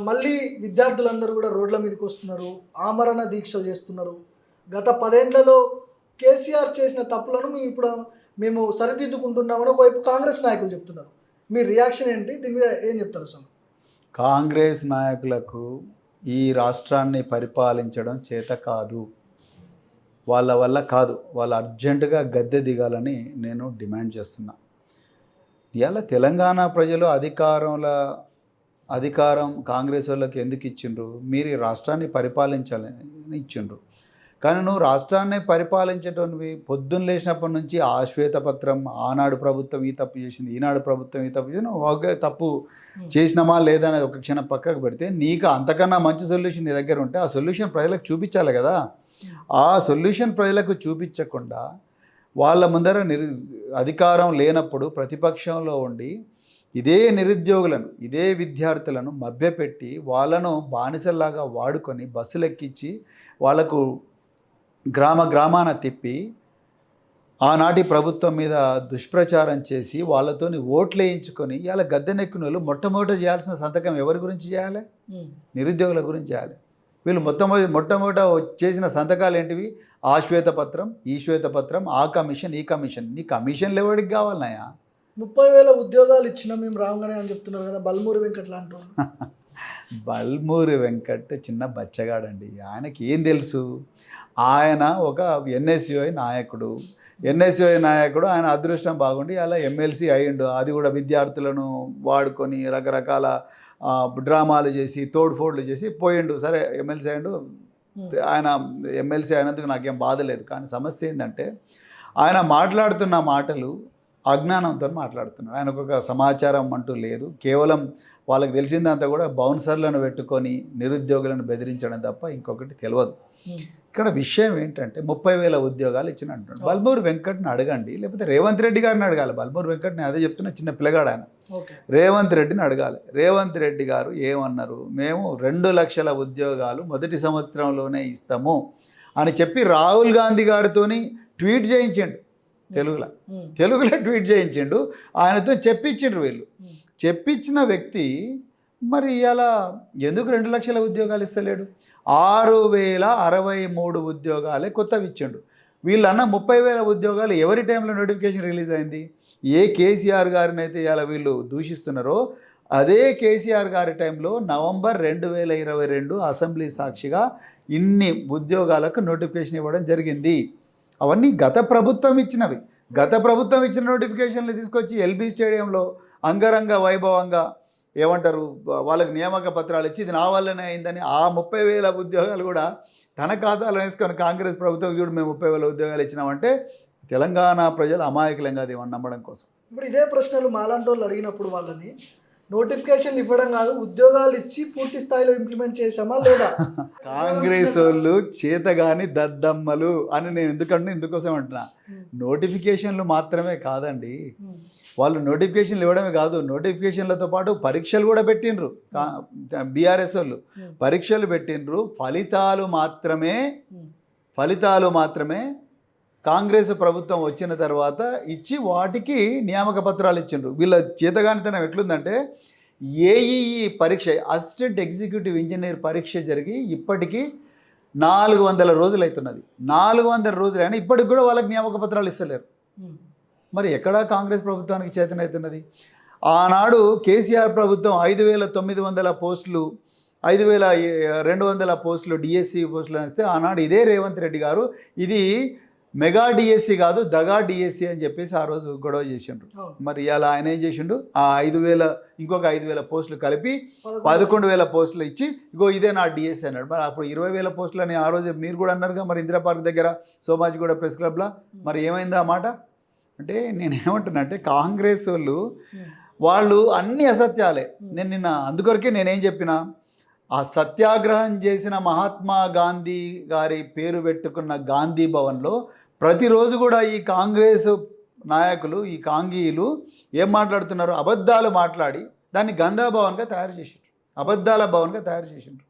మళ్ళీ విద్యార్థులందరూ కూడా రోడ్ల మీదకి వస్తున్నారు, ఆమరణ దీక్షలు చేస్తున్నారు. గత 10 ఏళ్లలో కేసీఆర్ చేసిన తప్పులను మేము సరిదిద్దుకుంటున్నామని ఒకవైపు కాంగ్రెస్ నాయకులు చెప్తున్నారు. మీ రియాక్షన్ ఏంటి? దీని మీద ఏం చెప్తారు అసలు? కాంగ్రెస్ నాయకులకు ఈ రాష్ట్రాన్ని పరిపాలించడం చేత కాదు, వాళ్ళ వల్ల కాదు. వాళ్ళు అర్జెంటుగా గద్దె దిగాలని నేను డిమాండ్ చేస్తున్నా. ఇవాళ తెలంగాణ ప్రజలు అధికారం కాంగ్రెస్ వాళ్ళకి ఎందుకు ఇచ్చిండ్రు? మీరు ఈ రాష్ట్రాన్ని పరిపాలించాలని ఇచ్చిండ్రు. కానీ నువ్వు రాష్ట్రాన్ని పరిపాలించేటోనివి పొద్దున్న లేచినప్పటి నుంచి ఆ శ్వేతపత్రం, ఆనాడు ప్రభుత్వం ఈ తప్పు చేసింది, ఈనాడు ప్రభుత్వం ఈ తప్పు చేసింది, నువ్వు ఒక తప్పు చేసినామా లేదా అనేది ఒక క్షణం పక్కకు పెడితే, నీకు అంతకన్నా మంచి సొల్యూషన్ నీ దగ్గర ఉంటే ఆ సొల్యూషన్ ప్రజలకు చూపించాలి కదా. ఆ సొల్యూషన్ ప్రజలకు చూపించకుండా వాళ్ళ ముందర అధికారం లేనప్పుడు ప్రతిపక్షంలో ఉండి ఇదే నిరుద్యోగులను, ఇదే విద్యార్థులను మభ్యపెట్టి వాళ్ళను బానిసల్లాగా వాడుకొని బస్సులు ఎక్కించి వాళ్ళకు గ్రామాన తిప్పి ఆనాటి ప్రభుత్వం మీద దుష్ప్రచారం చేసి వాళ్ళతోని ఓట్లు వేయించుకొని ఇలా గద్దెనెక్కిన వాళ్ళు మొట్టమొదట చేయాల్సిన సంతకం ఎవరి గురించి చేయాలి? నిరుద్యోగుల గురించి చేయాలి. వీళ్ళు మొట్టమొదట చేసిన సంతకాలు ఏంటివి? ఆ శ్వేతపత్రం, ఈ శ్వేతపత్రం, ఆ కమిషన్, ఈ కమిషన్. నీ కమిషన్లు ఎవరికి కావాలన్నాయా? 30,000 ఉద్యోగాలు ఇచ్చినా మేము రాగానే అని చెప్తున్నారు కదా బల్మూరి వెంకట్ లాంటి. బల్మూరి వెంకట్ చిన్న బచ్చగాడండి. ఆయనకి ఏం తెలుసు? ఆయన ఒక ఎన్ఎస్యుఐ నాయకుడు. ఆయన అదృష్టం బాగుండి అలా ఎమ్మెల్సీ అయ్యిండు. అది కూడా విద్యార్థులను వాడుకొని రకరకాల డ్రామాలు చేసి తోడుఫోడ్లు చేసి పోయిండు. సరే ఎమ్మెల్సీ అయ్యిండు. ఆయన ఎమ్మెల్సీ అయినందుకు నాకేం బాధ లేదు. కానీ సమస్య ఏంటంటే ఆయన మాట్లాడుతున్న మాటలు అజ్ఞానంతో మాట్లాడుతున్నాడు. ఆయనకు ఒక సమాచారం అంటూ లేదు. కేవలం వాళ్ళకి తెలిసిందంతా కూడా బౌన్సర్లను పెట్టుకొని నిరుద్యోగులను బెదిరించడం తప్ప ఇంకొకటి తెలియదు. ఇక్కడ విషయం ఏంటంటే 30,000 ఉద్యోగాలు ఇచ్చిన అంటున్నాడు. బల్మూరి వెంకట్ని అడగండి, లేకపోతే రేవంత్ రెడ్డి గారిని అడగాలి. బల్మూరి వెంకట్ని అదే చెప్తున్నా, చిన్న పిల్లగాడు ఆయన. రేవంత్ రెడ్డిని అడగాలి. రేవంత్ రెడ్డి గారు ఏమన్నారు? మేము 2 లక్షల ఉద్యోగాలు మొదటి సంవత్సరంలోనే ఇస్తాము అని చెప్పి రాహుల్ గాంధీ గారితో ట్వీట్ చేయించండు. తెలుగులో ట్వీట్ చేయించిండు. ఆయనతో చెప్పించిండ్రు. వీళ్ళు చెప్పించిన వ్యక్తి మరి ఇలా ఎందుకు 2 లక్షల ఉద్యోగాలు ఇస్తలేడు? 6,063 ఉద్యోగాలే కొత్తవి ఇచ్చిండు. వీళ్ళన్న 30,000 ఉద్యోగాలు ఎవరి టైంలో నోటిఫికేషన్ రిలీజ్ అయింది? ఏ కేసీఆర్ గారిని అయితే ఇలా వీళ్ళు దూషిస్తున్నారో అదే కేసీఆర్ గారి టైంలో నవంబర్ 2022 అసెంబ్లీ సాక్షిగా ఇన్ని ఉద్యోగాలకు నోటిఫికేషన్ ఇవ్వడం జరిగింది. అవన్నీ గత ప్రభుత్వం ఇచ్చినవి. గత ప్రభుత్వం ఇచ్చిన నోటిఫికేషన్లు తీసుకొచ్చి ఎల్బీ స్టేడియంలో అంగరంగ వైభవంగా ఏమంటారు వాళ్ళకి నియామక పత్రాలు ఇచ్చి ఇది నా వల్లనే అయిందని ఆ 30,000 ఉద్యోగాలు కూడా తన ఖాతాలో వేసుకొని కాంగ్రెస్ ప్రభుత్వం చూడు మేము 30,000 ఉద్యోగాలు ఇచ్చినామంటే తెలంగాణ ప్రజలు అమాయకులంగా అది నమ్మడం కోసం. ఇప్పుడు ఇదే ప్రశ్నలు మాలాంటి వాళ్ళు అడిగినప్పుడు వాళ్ళని నోటిఫికేషన్ ఇవ్వడం కాదు, ఉద్యోగాలు ఇచ్చి పూర్తి స్థాయిలో ఇంప్లిమెంట్ చేసామా లేదా? కాంగ్రెస్ వాళ్ళు చేతగాని దద్దమ్మలు అని నేను ఎందుకోసం అంటున్నా. నోటిఫికేషన్లు మాత్రమే కాదండి, వాళ్ళు నోటిఫికేషన్లు ఇవ్వడమే కాదు, నోటిఫికేషన్లతో పాటు పరీక్షలు కూడా పెట్టిండ్రు. బీఆర్ఎస్ వాళ్ళు పరీక్షలు పెట్టిండ్రు. ఫలితాలు మాత్రమే కాంగ్రెస్ ప్రభుత్వం వచ్చిన తర్వాత ఇచ్చి వాటికి నియామక పత్రాలు ఇచ్చిండ్రు. వీళ్ళ చేతగానితనం ఎట్లుందంటే ఏఈఈ పరీక్ష, అసిస్టెంట్ ఎగ్జిక్యూటివ్ ఇంజనీర్ పరీక్ష జరిగి ఇప్పటికీ 400 రోజులు అవుతున్నది. 400 రోజులు అయినా ఇప్పటికి కూడా వాళ్ళకి నియామక పత్రాలు ఇస్తలేరు. మరి ఎక్కడ కాంగ్రెస్ ప్రభుత్వానికి చేతనవుతున్నది? ఆనాడు కేసీఆర్ ప్రభుత్వం 5,900 పోస్టులు, 5,200 పోస్టులు డిఎస్సి పోస్టులు ఇస్తే ఆనాడు ఇదే రేవంత్ రెడ్డి గారు ఇది మెగా డిఎస్సి కాదు దగా డిఎస్సి అని చెప్పేసి ఆ రోజు గొడవ చేసిండ్రు. మరి ఇలా ఆయన ఏం చేసిండు? ఆ 5,000 ఇంకొక 5,000 పోస్టులు కలిపి 11,000 పోస్టులు ఇచ్చి ఇగో ఇదే నా డిఎస్సి అన్నాడు. మరి అప్పుడు 20,000 పోస్టులు అని ఆ రోజు మీరు కూడా అన్నారుగా మరి ఇందిరా పార్క్ దగ్గర సోమాజిగూడ ప్రెస్ క్లబ్లో. మరి ఏమైంది ఆ మాట? అంటే నేను ఏమంటున్నా అంటే కాంగ్రెస్ వాళ్ళు అన్ని అసత్యాలే. నేను అందుకొరకే నేనేం చెప్పినా, ఆ సత్యాగ్రహం చేసిన మహాత్మా గాంధీ గారి పేరు పెట్టుకున్న గాంధీ భవన్లో ప్రతిరోజు కూడా ఈ కాంగ్రెస్ నాయకులు, ఈ కాంగీయులు ఏం మాట్లాడుతున్నారు? అబద్ధాలు మాట్లాడి దాన్ని గంధా భవన్గా తయారు చేసిండ్రు, అబద్ధాల భవన్గా తయారు చేసిండ్రు.